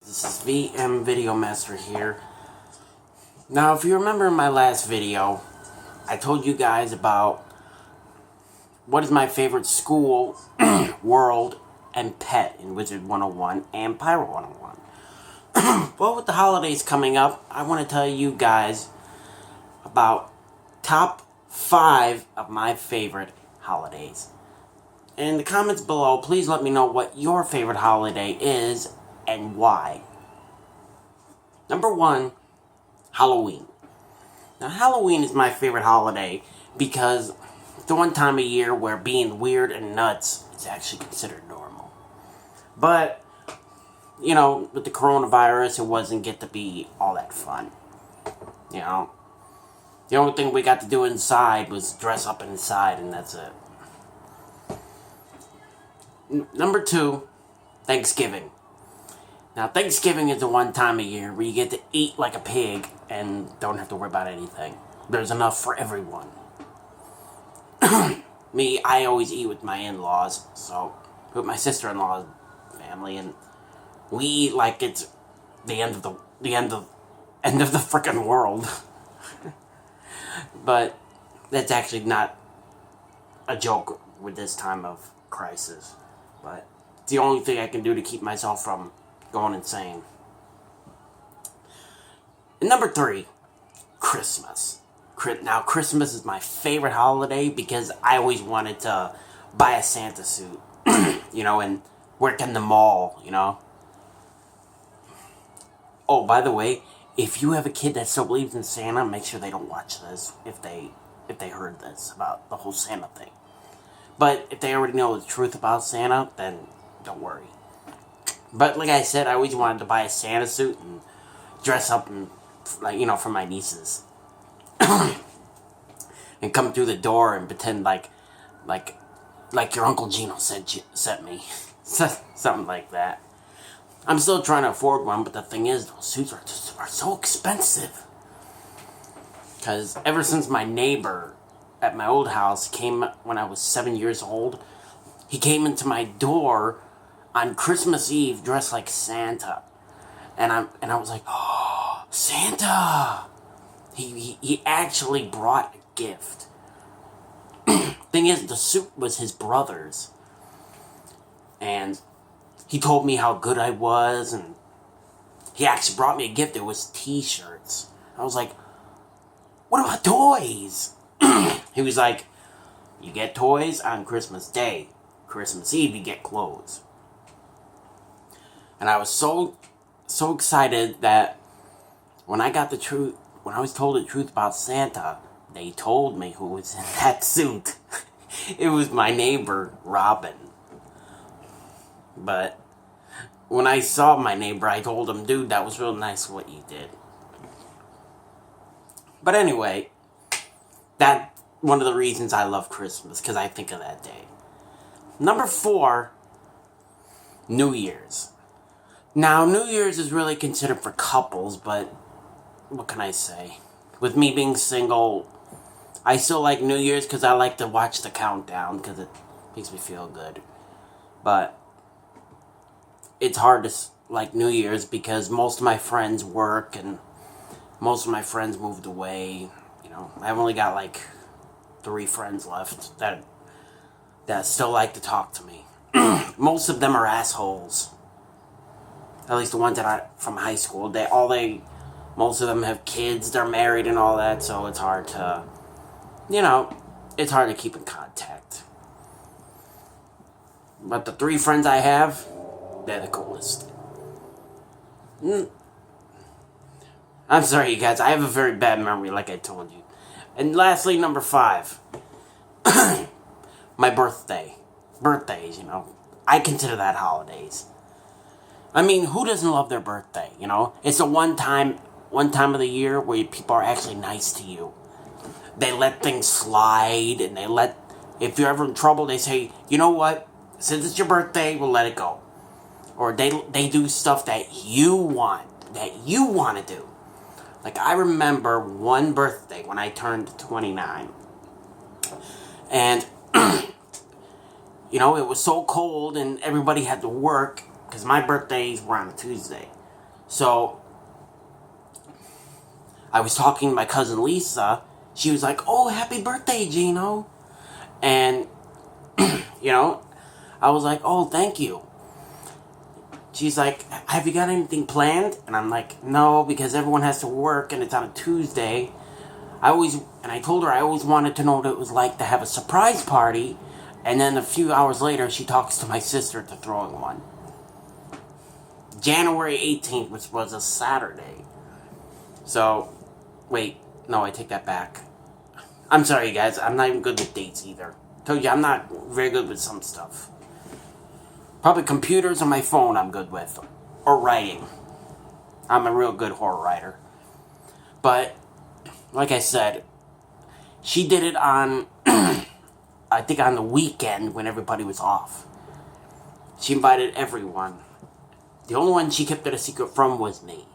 This is VM Video Master here. Now, if you remember in my last video, I told you guys about what is my favorite school, world, and pet in Wizard 101 and Pyro 101. Well, with the holidays coming up, I want to tell you guys about top 5 of my favorite holidays. In the comments below, please let me know what your favorite holiday is and why. Number 1, Halloween. Now, Halloween is my favorite holiday because it's the one time of year where being weird and nuts is actually considered normal. But, you know, with the coronavirus, it wasn't get to be all that fun. You know, the only thing we got to do inside was dress up inside, and that's it. Number 2, Thanksgiving. Now, Thanksgiving is the one time of year where you get to eat like a pig and don't have to worry about anything. There's enough for everyone. Me, I always eat with my in-laws, so with my sister-in-law's family, and we eat like it's the end of the freaking world. But that's actually not a joke with this time of crisis. But it's the only thing I can do to keep myself from going insane. And number 3, Christmas. Now, Christmas is my favorite holiday because I always wanted to buy a Santa suit, you know, and work in the mall, you know. Oh, by the way, if you have a kid that still believes in Santa, make sure they don't watch this if they heard this about the whole Santa thing. But if they already know the truth about Santa, then don't worry. But like I said, I always wanted to buy a Santa suit and dress up and, like, you know, for my nieces. And come through the door and pretend like your Uncle Gino sent me. Something like that. I'm still trying to afford one, but the thing is, those suits are so expensive. Because ever since my neighbor at my old house came when I was 7 years old, he came into my door on Christmas Eve dressed like Santa. And I was like, oh, Santa! He actually brought a gift. Thing is, the suit was his brother's. And he told me how good I was, and he actually brought me a gift. It was t-shirts. I was like, what about toys? He was like, you get toys on Christmas Day. Christmas Eve, you get clothes. And I was so excited that when I was told the truth about Santa, they told me who was in that suit. It was my neighbor, Robin. But when I saw my neighbor, I told him, dude, that was real nice what you did. But anyway, that's one of the reasons I love Christmas, because I think of that day. Number 4, New Year's. Now, New Year's is really considered for couples, but what can I say? With me being single, I still like New Year's because I like to watch the countdown because it makes me feel good. But it's hard to like New Year's because most of my friends work and most of my friends moved away. You know, I've only got like 3 friends left that still like to talk to me. Most of them are assholes. At least the ones that are from high school. Most of them have kids, they're married and all that, so it's hard to, you know, it's hard to keep in contact. But the 3 friends I have, they're the coolest. I'm sorry, you guys, I have a very bad memory, like I told you. And lastly, number 5. My birthday. Birthdays, you know. I consider that holidays. I mean, who doesn't love their birthday, you know? It's the one time of the year where people are actually nice to you. They let things slide, and if you're ever in trouble, they say, you know what? Since it's your birthday, we'll let it go. Or they do stuff that you want to do. Like, I remember one birthday when I turned 29. And, you know, it was so cold and everybody had to work because my birthdays were on a Tuesday. So, I was talking to my cousin Lisa. She was like, "Oh, happy birthday, Gino." And, you know, I was like, "Oh, thank you." She's like, "Have you got anything planned?" And I'm like, "No, because everyone has to work and it's on a Tuesday." I told her I always wanted to know what it was like to have a surprise party. And then a few hours later, she talks to my sister to throwing one. January 18th, which was a Saturday. So, wait, no, I take that back. I'm sorry, you guys, I'm not even good with dates either. Told you, I'm not very good with some stuff. Probably computers and my phone I'm good with. Or writing. I'm a real good horror writer. But, like I said, she did it on, I think on the weekend when everybody was off. She invited everyone. The only one she kept it a secret from was me.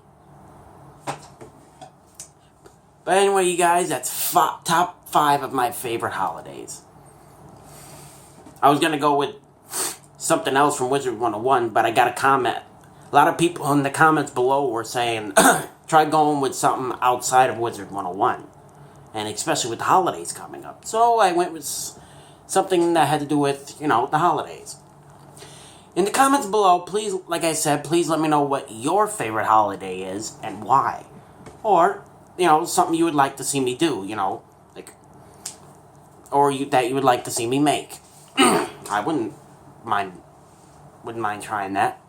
But anyway, you guys, that's top 5 of my favorite holidays. I was going to go with something else from Wizard 101, but I got a comment. A lot of people in the comments below were saying, try going with something outside of Wizard 101. And especially with the holidays coming up. So I went with something that had to do with, the holidays. In the comments below, please, like I said, please let me know what your favorite holiday is and why. Or, something you would like to see me do, that you would like to see me make. I wouldn't mind trying that.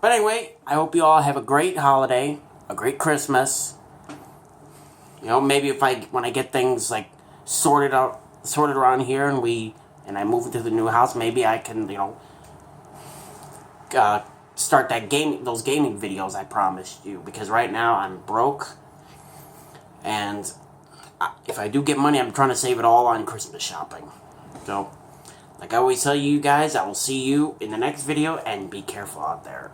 But anyway, I hope you all have a great holiday, a great Christmas. Maybe when I get things like sorted around here and I move into the new house, maybe I can, start those gaming videos I promised you. Because right now I'm broke, and if I do get money, I'm trying to save it all on Christmas shopping. So, like I always tell you guys, I will see you in the next video, and be careful out there.